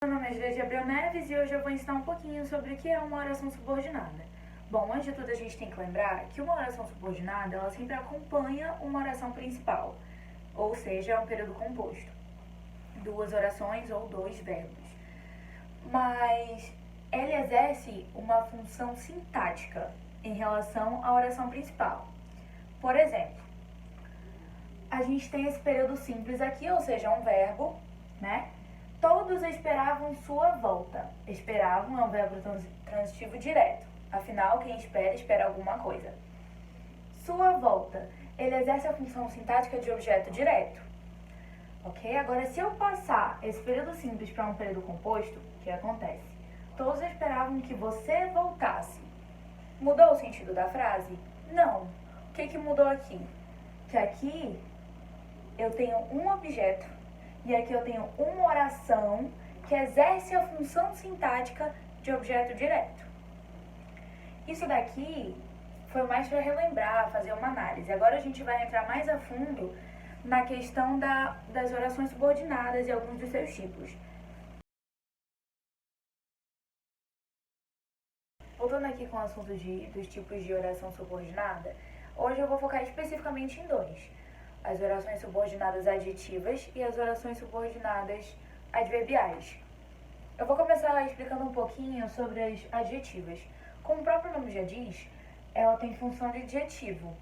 Meu nome é Julia Abreu Neves e hoje eu vou ensinar um pouquinho sobre o que é uma oração subordinada. Bom, antes de tudo a gente tem que lembrar que uma oração subordinada ela sempre acompanha uma oração principal, ou seja, é um período composto, duas orações ou dois verbos. Mas ele exerce uma função sintática em relação à oração principal. Por exemplo, a gente tem esse período simples aqui, ou seja, um verbo, né? Todos esperavam sua volta. Esperavam é um verbo transitivo direto. Afinal, quem espera, espera alguma coisa. Sua volta. Ele exerce a função sintática de objeto direto. Ok? Agora, se eu passar esse período simples para um período composto, o que acontece? Todos esperavam que você voltasse. Mudou o sentido da frase? Não. O que mudou aqui? Que aqui eu tenho um objeto e aqui eu tenho uma oração que exerce a função sintática de objeto direto. Isso daqui foi mais para relembrar, fazer uma análise. Agora a gente vai entrar mais a fundo na questão das orações subordinadas e alguns dos seus tipos. Voltando aqui com o assunto dos tipos de oração subordinada, hoje eu vou focar especificamente em dois: as orações subordinadas adjetivas e as orações subordinadas adverbiais. Eu vou começar explicando um pouquinho sobre as adjetivas. Como o próprio nome já diz, ela tem função de adjetivo,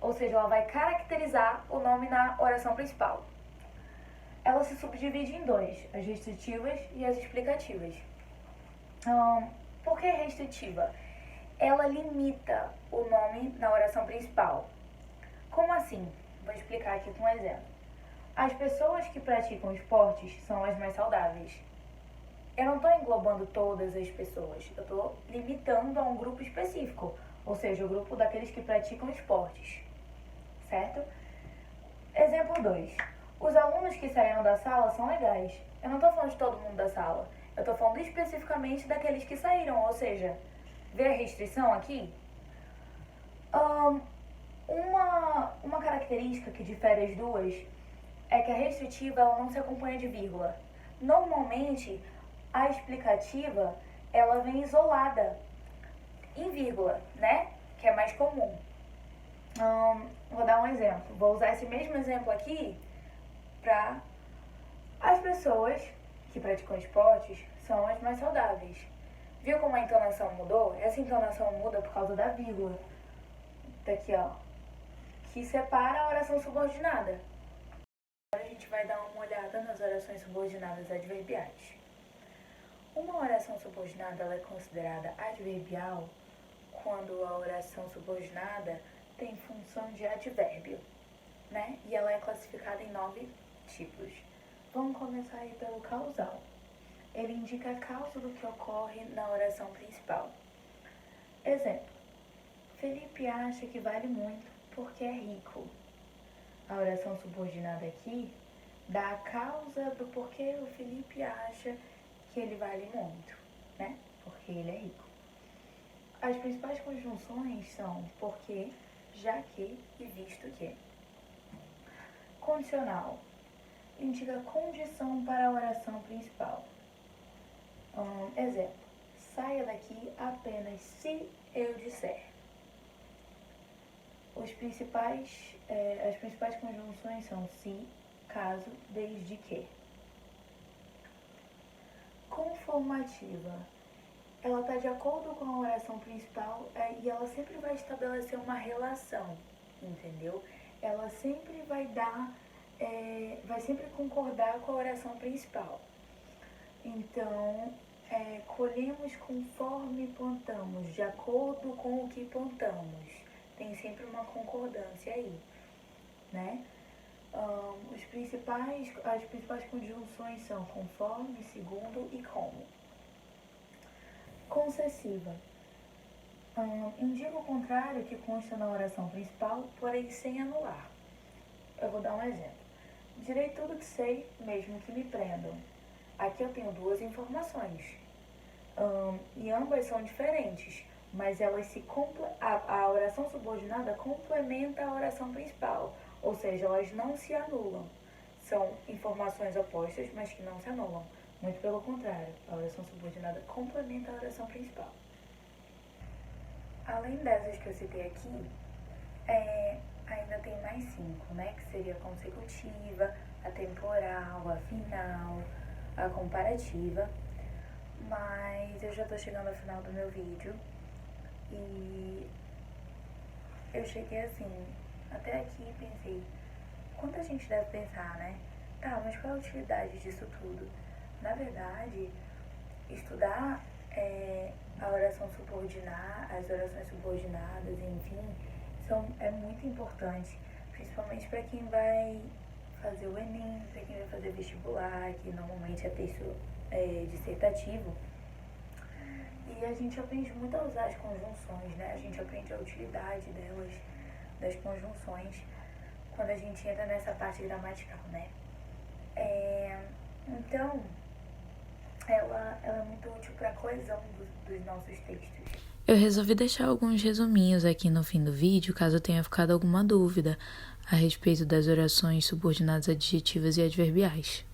ou seja, ela vai caracterizar o nome na oração principal. Ela se subdivide em dois: as restritivas e as explicativas. Por que restritiva? Ela limita o nome na oração principal. Como assim? Vou explicar aqui com um exemplo. As pessoas que praticam esportes são as mais saudáveis. Eu não estou englobando todas as pessoas, eu estou limitando a um grupo específico, ou seja, o grupo daqueles que praticam esportes, certo? Exemplo 2. Os alunos que saíram da sala são legais. Eu não estou falando de todo mundo da sala, eu estou falando especificamente daqueles que saíram, ou seja, vê a restrição aqui? Uma característica que difere as duas é que a restritiva ela não se acompanha de vírgula. Normalmente, a explicativa ela vem isolada em vírgula, né? Que é mais comum. Vou dar um exemplo. Vou usar esse mesmo exemplo aqui para as pessoas que praticam esportes são as mais saudáveis. Viu como a entonação mudou? Essa entonação muda por causa da vírgula. Daqui, ó. Que separa a oração subordinada. Agora a gente vai dar uma olhada nas orações subordinadas adverbiais. Uma oração subordinada ela é considerada adverbial quando a oração subordinada tem função de advérbio, né? E ela é classificada em 9 tipos. Vamos começar aí pelo causal. Ele indica a causa do que ocorre na oração principal. Exemplo: Felipe acha que vale muito porque é rico. A oração subordinada aqui dá a causa do porquê o Felipe acha que ele vale muito, né? Porque ele é rico. As principais conjunções são porque, já que e visto que. Condicional indica condição para a oração principal. Exemplo: saia daqui apenas se eu disser. As principais conjunções são se, caso, desde que. Conformativa. Ela está de acordo com a oração principal e ela sempre vai estabelecer uma relação, entendeu? Ela sempre vai sempre concordar com a oração principal. Então, colhemos conforme plantamos, de acordo com o que plantamos. Tem sempre uma concordância aí, né? As principais conjunções são conforme, segundo e como. Concessiva. Indica o contrário que consta na oração principal, porém sem anular. Eu vou dar um exemplo. Direi tudo que sei, mesmo que me prendam. Aqui eu tenho duas informações. E ambas são diferentes, mas elas a oração subordinada complementa a oração principal, ou seja, elas não se anulam. São informações opostas, mas que não se anulam. Muito pelo contrário, a oração subordinada complementa a oração principal. Além dessas que eu citei aqui, ainda tem mais 5, né? Que seria a consecutiva, a temporal, a final, a comparativa. Mas eu já tô chegando ao final do meu vídeo e eu cheguei assim, até aqui e pensei, quanta gente deve pensar, né? Tá, mas qual é a utilidade disso tudo? Na verdade, estudar a oração subordinar, as orações subordinadas, enfim, é muito importante, principalmente para quem vai fazer o Enem, para quem vai fazer vestibular, que normalmente é texto dissertativo. E a gente aprende muito a usar as conjunções, né? A gente aprende a utilidade delas, das conjunções, quando a gente entra nessa parte gramatical, né? Então, ela é muito útil para a coesão dos nossos textos. Eu resolvi deixar alguns resuminhos aqui no fim do vídeo, caso tenha ficado alguma dúvida a respeito das orações subordinadas adjetivas e adverbiais.